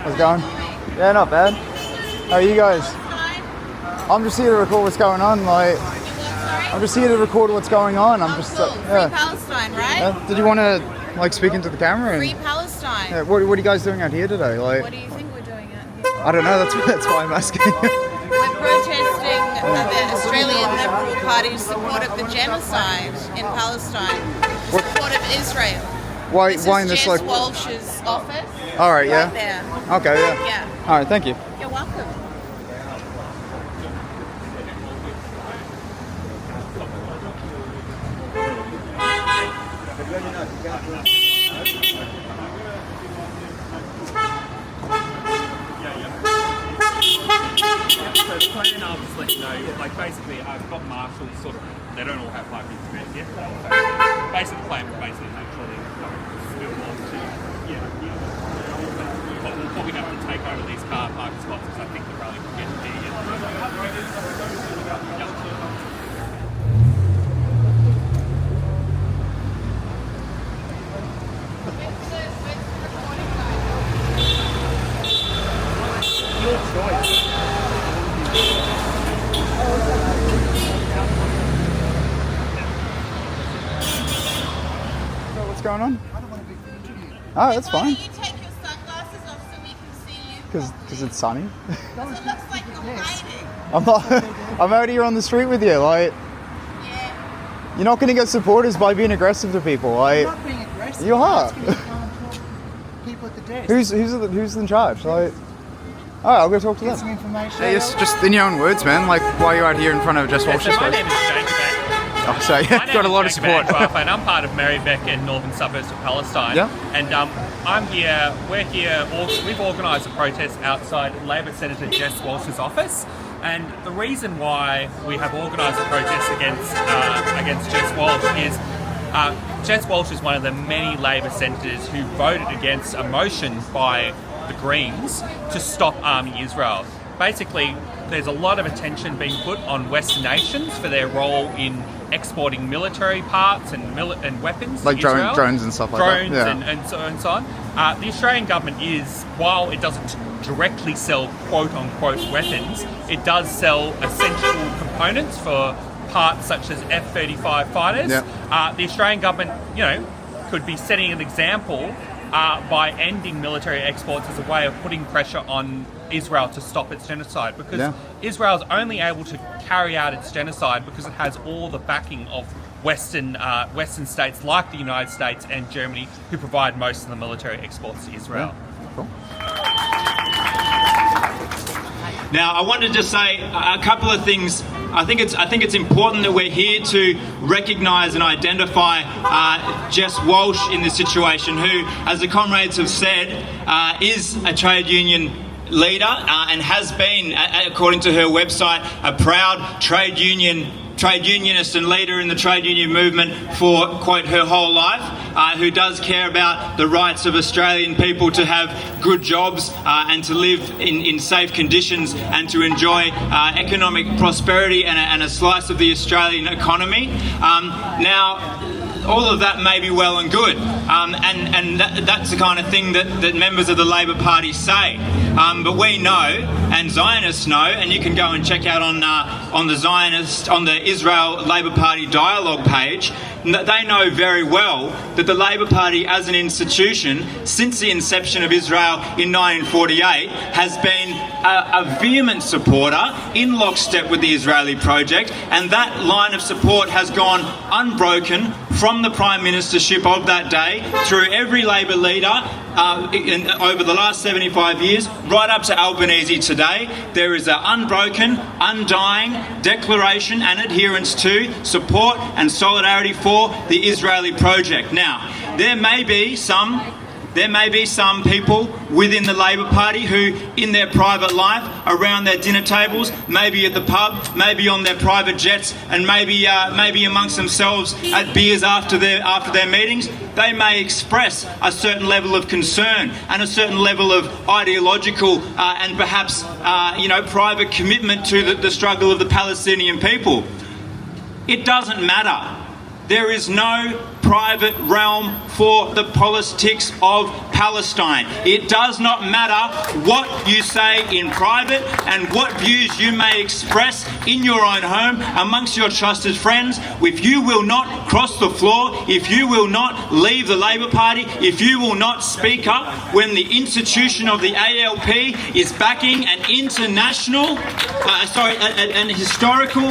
How's it going? Yeah, not bad. How are you guys? I'm just here to record what's going on. I'm just here to record what's going on. I'm just cool. Free Palestine, right? Did you want to speak into the camera? Free Palestine. Yeah, what are you guys doing out here today? What do you think we're doing out here? I don't know. That's why I'm asking. We're protesting the Australian Liberal Party's support of the genocide in Palestine, the support of Israel. Why This in is this Jess Walsh's office. All right, yeah. Right there. Okay, yeah. Yeah. All right, thank you. You're welcome. So the plan, I'll just let you know, basically I've got marshals they don't all have parking spares yet. Basically the plan will basically make sure they spill off to, but we'll probably have to take over these car parking spots because I think the rally will get there. Your choice. What's going on? I don't want to be interviewed. Oh, that's Why fine. don't you take your sunglasses off so we can see you? Because it's sunny. Because it looks like you're hiding. I'm not. I'm out here on the street with you. Yeah. You're not going to get supporters by being aggressive to people. I'm not being aggressive. You I'm are. asking you to come and talk to people at the desk. Who's in charge? All right, I'll go talk to Get some them. information. Yeah, yes, just in your own words, man. Why are you out here in front of Jess Walsh's So my place? name is Jake Beck. Oh, so yeah, got a lot of support. And I'm part of Marybeck and northern suburbs of Palestine. Yeah. And I'm here. We're here. We've organised a protest outside Labor Senator Jess Walsh's office. And the reason why we have organised a protest against Jess Walsh is Jess Walsh is one of the many Labor senators who voted against a motion by the Greens to stop arming Israel. Basically, there's a lot of attention being put on Western nations for their role in exporting military parts and weapons Like to Israel. drones and stuff like drones that. Yeah. and so on. The Australian government is, while it doesn't directly sell quote-unquote weapons, it does sell essential components for parts such as F-35 fighters. Yeah. The Australian government, could be setting an example by ending military exports as a way of putting pressure on Israel to stop its genocide, because Israel is only able to carry out its genocide because it has all the backing of Western states like the United States and Germany, who provide most of the military exports to Israel. Cool. Now, I wanted to say a couple of things. I think it's important that we're here to recognise and identify Jess Walsh in this situation, who, as the comrades have said, is a trade union leader and has been, according to her website, a proud trade unionist and leader in the trade union movement for, quote, her whole life, who does care about the rights of Australian people to have good jobs and to live in safe conditions and to enjoy economic prosperity and a slice of the Australian economy. Now, all of that may be well and good, and that's the kind of thing that members of the Labor Party say. But we know, and Zionists know, and you can go and check out on the Israel Labor Party dialogue page, they know very well that the Labor Party as an institution, since the inception of Israel in 1948, has been a vehement supporter in lockstep with the Israeli project, and that line of support has gone unbroken from the Prime Ministership of that day through every Labor leader over the last 75 years, right up to Albanese today. There is an unbroken, undying declaration and adherence to support and solidarity for the Israeli project. Now, there may be some people within the Labor Party who, in their private life, around their dinner tables, maybe at the pub, maybe on their private jets, and maybe amongst themselves at beers after their meetings, they may express a certain level of concern and a certain level of ideological and perhaps private commitment to the struggle of the Palestinian people. It doesn't matter. there is no private realm for the politics of Palestine. It does not matter what you say in private and what views you may express in your own home amongst your trusted friends. If you will not cross the floor, if you will not leave the Labor Party, if you will not speak up when the institution of the ALP is backing an an historical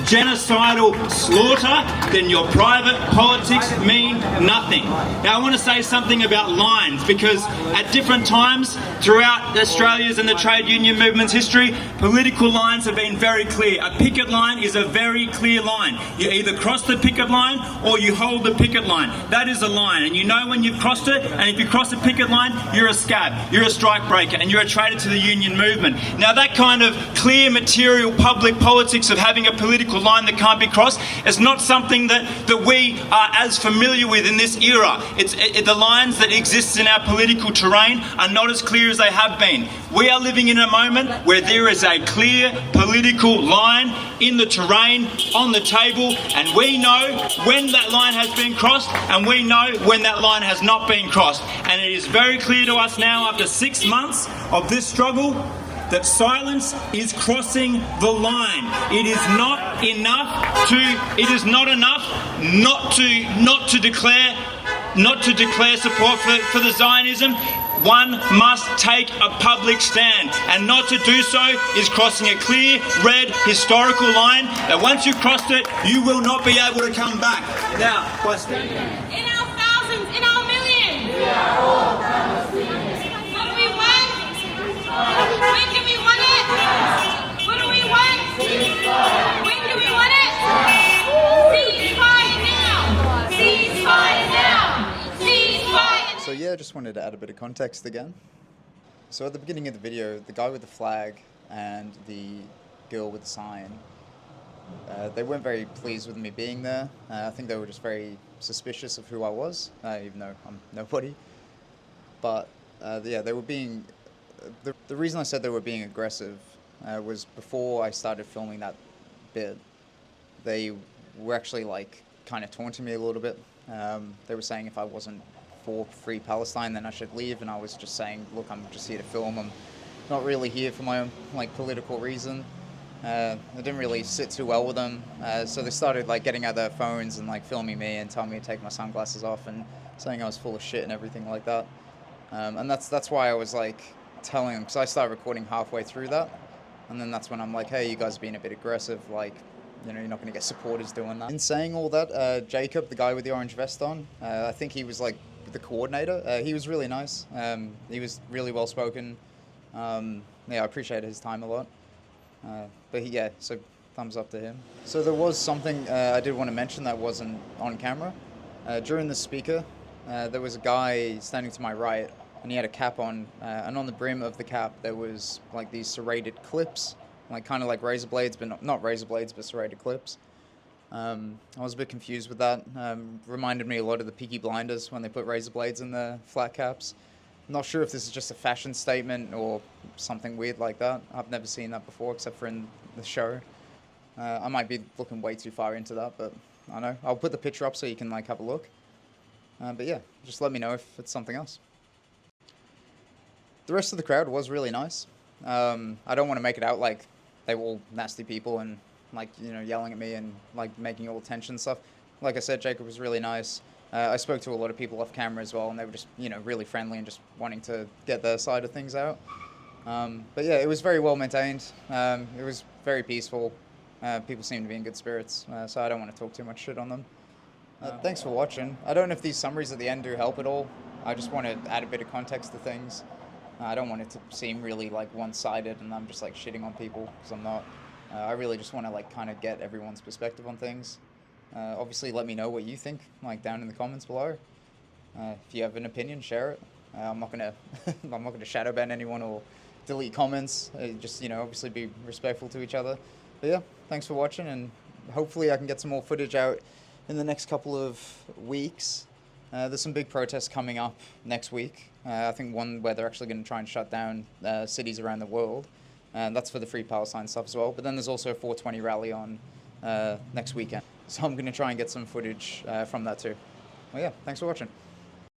genocidal slaughter, then your private politics mean nothing. Now I want to say something about lines, because at different times throughout Australia's and the trade union movement's history, political lines have been very clear. A picket line is a very clear line. You either cross the picket line or you hold the picket line. That is a line, and you know when you've crossed it, and if you cross a picket line, you're a scab, you're a strike breaker, and you're a traitor to the union movement. Now that kind of clear material public politics of having a political line that can't be crossed is not something that we are as familiar with in this era. The lines that exist in our political terrain are not as clear as they have been. We are living in a moment where there is a clear political line in the terrain, on the table, and we know when that line has been crossed and we know when that line has not been crossed. And it is very clear to us now, after 6 months of this struggle, that silence is crossing the line. It is not enough not to declare support for the Zionism. One must take a public stand, and not to do so is crossing a clear red historical line that once you've crossed it, you will not be able to come back. Now, by standing in our thousands, in our millions, we are all Palestinians. What do we want? When do we want it? What do we want? When do we want it? Ceasefire now! Ceasefire now! Ceasefire! So yeah, I just wanted to add a bit of context again. So at the beginning of the video, the guy with the flag and the girl with the sign, they weren't very pleased with me being there. I think they were just very suspicious of who I was, even though I'm nobody. But yeah, they were being... The reason I said they were being aggressive was before I started filming that bit. They were actually like kind of taunting me a little bit. They were saying if I wasn't for Free Palestine, then I should leave, and I was just saying, look, I'm just here to film. I'm not really here for my own like political reason. It didn't really sit too well with them, so they started like getting out their phones and like filming me and telling me to take my sunglasses off and saying I was full of shit and everything like that. And that's why I was like telling them, because I started recording halfway through that, and then that's when I'm like, hey, you guys are being a bit aggressive, like, you know, you're not going to get supporters doing that. In saying all that, Jacob, the guy with the orange vest on, I think he was like the coordinator. He was really nice. He was really well spoken. Yeah, I appreciated his time a lot. But yeah, so thumbs up to him. So there was something I did want to mention that wasn't on camera. During the speaker, there was a guy standing to my right, and he had a cap on, and on the brim of the cap there was like these serrated clips, like kind of like razor blades, but not razor blades, but serrated clips. I was a bit confused with that. Reminded me a lot of the Peaky Blinders when they put razor blades in the flat caps. I'm not sure if this is just a fashion statement or something weird like that. I've never seen that before except for in the show. I might be looking way too far into that, but I don't know. I'll put the picture up so you can like have a look. But yeah, just let me know if it's something else. The rest of the crowd was really nice. I don't want to make it out like they were all nasty people and like, you know, yelling at me and like making all tension stuff. Like I said, Jacob was really nice. I spoke to a lot of people off camera as well, and they were just, you know, really friendly and just wanting to get their side of things out. But yeah, it was very well maintained. It was very peaceful. People seemed to be in good spirits, so I don't want to talk too much shit on them. Thanks for watching. I don't know if these summaries at the end do help at all. I just want to add a bit of context to things. I don't want it to seem really like one-sided and I'm just like shitting on people, because I'm not. I really just want to like kind of get everyone's perspective on things. Obviously let me know what you think, like down in the comments below. If you have an opinion, share it. I'm not gonna I'm not gonna shadow ban anyone or delete comments. Just, you know, obviously be respectful to each other. But yeah, thanks for watching, and hopefully I can get some more footage out in the next couple of weeks. There's some big protests coming up next week. I think one where they're actually going to try and shut down cities around the world. And that's for the Free Palestine stuff as well. But then there's also a 420 rally on next weekend. So I'm going to try and get some footage from that too. Well, yeah, thanks for watching.